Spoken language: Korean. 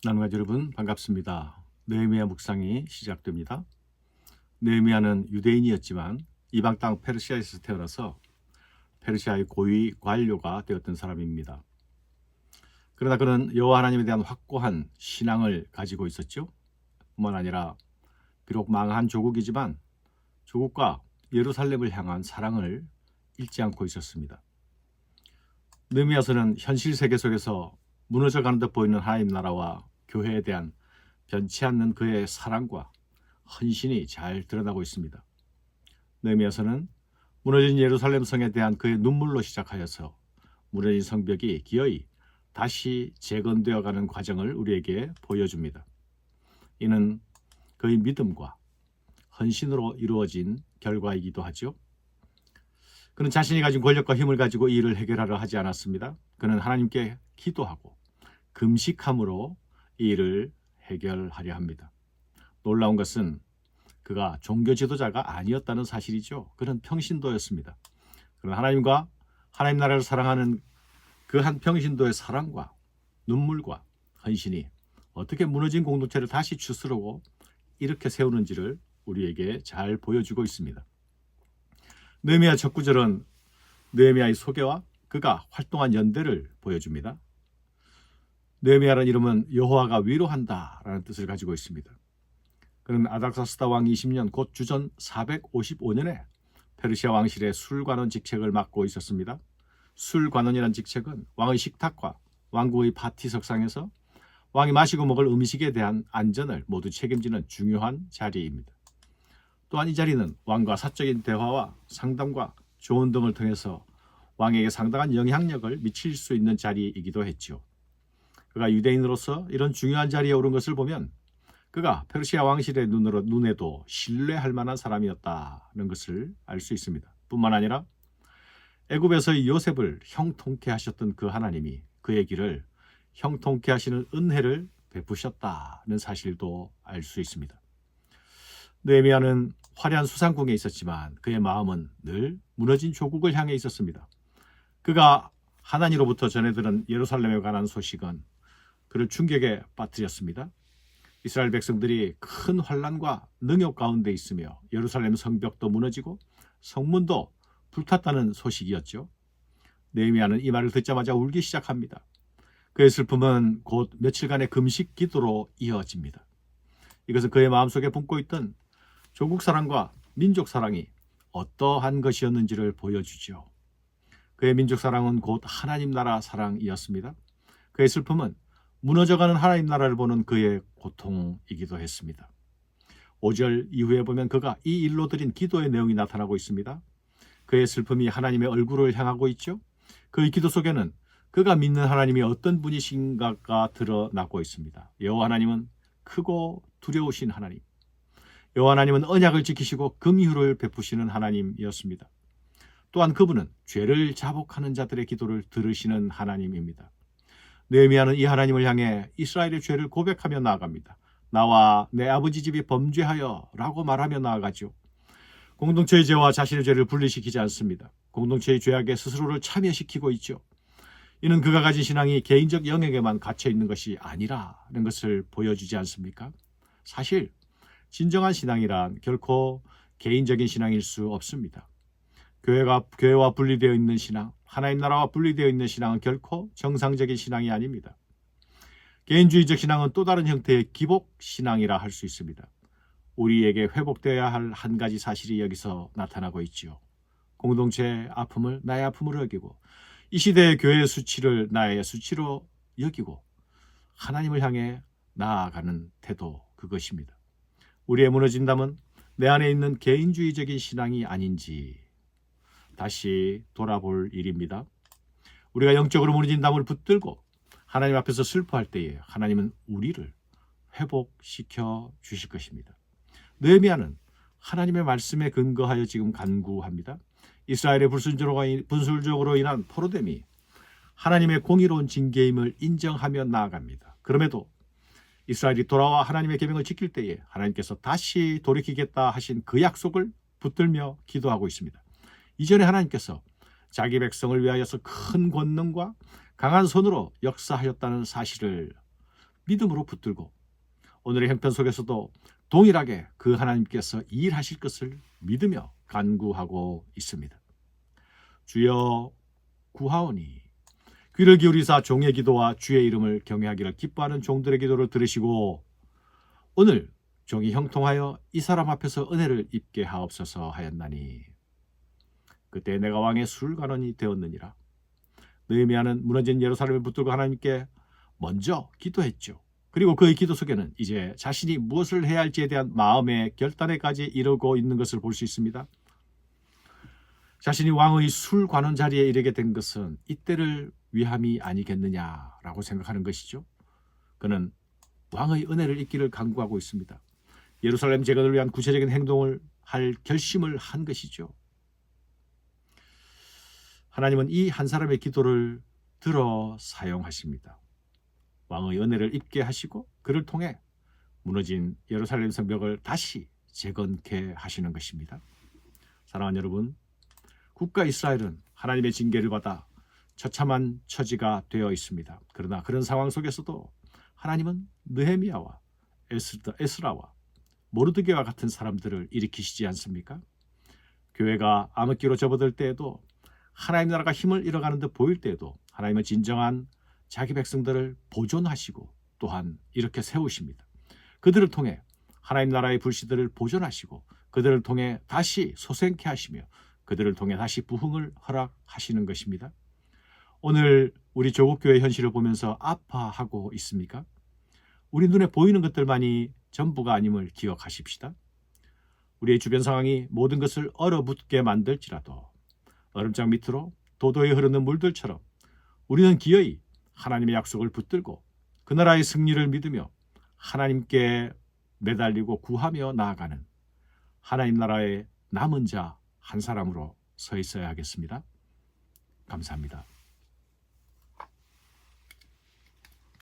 나눔가 여러분 반갑습니다. 느헤미야 묵상이 시작됩니다. 느헤미야는 유대인이었지만 이방 땅 페르시아에서 태어나서 페르시아의 고위 관료가 되었던 사람입니다. 그러나 그는 여호와 하나님에 대한 확고한 신앙을 가지고 있었죠. 뿐만 아니라 비록 망한 조국이지만 조국과 예루살렘을 향한 사랑을 잃지 않고 있었습니다. 느헤미야서는 현실 세계 속에서 무너져가는 듯 보이는 하나님 나라와 교회에 대한 변치 않는 그의 사랑과 헌신이 잘 드러나고 있습니다. 느헤미야서는 무너진 예루살렘 성에 대한 그의 눈물로 시작하여서 무너진 성벽이 기어이 다시 재건되어가는 과정을 우리에게 보여줍니다. 이는 그의 믿음과 헌신으로 이루어진 결과이기도 하죠. 그는 자신이 가진 권력과 힘을 가지고 이 일을 해결하려 하지 않았습니다. 그는 하나님께 기도하고 금식함으로 이 일을 해결하려 합니다. 놀라운 것은 그가 종교 지도자가 아니었다는 사실이죠. 그는 평신도였습니다. 그는 하나님과 하나님 나라를 사랑하는 그 한 평신도의 사랑과 눈물과 헌신이 어떻게 무너진 공동체를 다시 추스르고 이렇게 세우는지를 우리에게 잘 보여주고 있습니다. 느헤미야 첫 구절은 느헤미야의 소개와 그가 활동한 연대를 보여줍니다. 느헤미야라는 이름은 여호와가 위로한다라는 뜻을 가지고 있습니다. 그는 아닥사스다 왕 20년 곧 주전 455년에 페르시아 왕실의 술관원 직책을 맡고 있었습니다. 술관원이라는 직책은 왕의 식탁과 왕국의 파티석상에서 왕이 마시고 먹을 음식에 대한 안전을 모두 책임지는 중요한 자리입니다. 또한 이 자리는 왕과 사적인 대화와 상담과 조언 등을 통해서 왕에게 상당한 영향력을 미칠 수 있는 자리이기도 했죠. 그가 유대인으로서 이런 중요한 자리에 오른 것을 보면 그가 페르시아 왕실의 눈에도 신뢰할 만한 사람이었다는 것을 알 수 있습니다. 뿐만 아니라 애굽에서의 요셉을 형통케 하셨던 그 하나님이 그의 길을 형통케 하시는 은혜를 베푸셨다는 사실도 알 수 있습니다. 느헤미야는 화려한 수상궁에 있었지만 그의 마음은 늘 무너진 조국을 향해 있었습니다. 그가 하나님으로부터 전해들은 예루살렘에 관한 소식은 그를 충격에 빠뜨렸습니다. 이스라엘 백성들이 큰 환난과 능욕 가운데 있으며 예루살렘 성벽도 무너지고 성문도 불탔다는 소식이었죠. 느헤미야는 이 말을 듣자마자 울기 시작합니다. 그의 슬픔은 곧 며칠간의 금식 기도로 이어집니다. 이것은 그의 마음속에 품고 있던 조국 사랑과 민족 사랑이 어떠한 것이었는지를 보여주죠. 그의 민족 사랑은 곧 하나님 나라 사랑이었습니다. 그의 슬픔은 무너져가는 하나님 나라를 보는 그의 고통이기도 했습니다. 5절 이후에 보면 그가 이 일로 드린 기도의 내용이 나타나고 있습니다. 그의 슬픔이 하나님의 얼굴을 향하고 있죠. 그의 기도 속에는 그가 믿는 하나님이 어떤 분이신가가 드러나고 있습니다. 여호와 하나님은 크고 두려우신 하나님, 여호와 하나님은 언약을 지키시고 긍휼을 베푸시는 하나님이었습니다. 또한 그분은 죄를 자복하는 자들의 기도를 들으시는 하나님입니다. 느헤미야는 이 하나님을 향해 이스라엘의 죄를 고백하며 나아갑니다. 나와 내 아버지 집이 범죄하여 라고 말하며 나아가죠. 공동체의 죄와 자신의 죄를 분리시키지 않습니다. 공동체의 죄악에 스스로를 참여시키고 있죠. 이는 그가 가진 신앙이 개인적 영역에만 갇혀 있는 것이 아니라는 것을 보여주지 않습니까? 사실 진정한 신앙이란 결코 개인적인 신앙일 수 없습니다. 교회와 분리되어 있는 신앙, 하나님 나라와 분리되어 있는 신앙은 결코 정상적인 신앙이 아닙니다. 개인주의적 신앙은 또 다른 형태의 기복 신앙이라 할 수 있습니다. 우리에게 회복되어야 할 한 가지 사실이 여기서 나타나고 있지요. 공동체의 아픔을 나의 아픔으로 여기고 이 시대의 교회의 수치를 나의 수치로 여기고 하나님을 향해 나아가는 태도, 그것입니다. 우리의 무너진담은 내 안에 있는 개인주의적인 신앙이 아닌지 다시 돌아볼 일입니다. 우리가 영적으로 무너진 담을 붙들고 하나님 앞에서 슬퍼할 때에 하나님은 우리를 회복시켜 주실 것입니다. 느헤미야는 하나님의 말씀에 근거하여 지금 간구합니다. 이스라엘의 분술적으로 인한 포로됨이 하나님의 공의로운 징계임을 인정하며 나아갑니다. 그럼에도 이스라엘이 돌아와 하나님의 계명을 지킬 때에 하나님께서 다시 돌이키겠다 하신 그 약속을 붙들며 기도하고 있습니다. 이전에 하나님께서 자기 백성을 위하여서 큰 권능과 강한 손으로 역사하였다는 사실을 믿음으로 붙들고 오늘의 형편 속에서도 동일하게 그 하나님께서 일하실 것을 믿으며 간구하고 있습니다. 주여 구하오니 귀를 기울이사 종의 기도와 주의 이름을 경외하기를 기뻐하는 종들의 기도를 들으시고 오늘 종이 형통하여 이 사람 앞에서 은혜를 입게 하옵소서 하였나니 그때 내가 왕의 술관원이 되었느니라. 느헤미야는 무너진 예루살렘을 붙들고 하나님께 먼저 기도했죠. 그리고 그의 기도 속에는 이제 자신이 무엇을 해야 할지에 대한 마음의 결단에까지 이르고 있는 것을 볼 수 있습니다. 자신이 왕의 술관원 자리에 이르게 된 것은 이때를 위함이 아니겠느냐라고 생각하는 것이죠. 그는 왕의 은혜를 입기를 간구하고 있습니다. 예루살렘 재건을 위한 구체적인 행동을 할 결심을 한 것이죠. 하나님은 이 한 사람의 기도를 들어 사용하십니다. 왕의 은혜를 입게 하시고 그를 통해 무너진 예루살렘 성벽을 다시 재건케 하시는 것입니다. 사랑하는 여러분, 국가 이스라엘은 하나님의 징계를 받아 처참한 처지가 되어 있습니다. 그러나 그런 상황 속에서도 하나님은 느헤미야와 에스라와 모르드게와 같은 사람들을 일으키시지 않습니까? 교회가 암흑기로 접어들 때에도 하나님 나라가 힘을 잃어가는 듯 보일 때에도 하나님은 진정한 자기 백성들을 보존하시고 또한 이렇게 세우십니다. 그들을 통해 하나님 나라의 불씨들을 보존하시고 그들을 통해 다시 소생케 하시며 그들을 통해 다시 부흥을 허락하시는 것입니다. 오늘 우리 조국교회 현실을 보면서 아파하고 있습니까? 우리 눈에 보이는 것들만이 전부가 아님을 기억하십시다. 우리의 주변 상황이 모든 것을 얼어붙게 만들지라도 얼음장 밑으로 도도히 흐르는 물들처럼 우리는 기어이 하나님의 약속을 붙들고 그 나라의 승리를 믿으며 하나님께 매달리고 구하며 나아가는 하나님 나라의 남은 자 한 사람으로 서 있어야 하겠습니다. 감사합니다.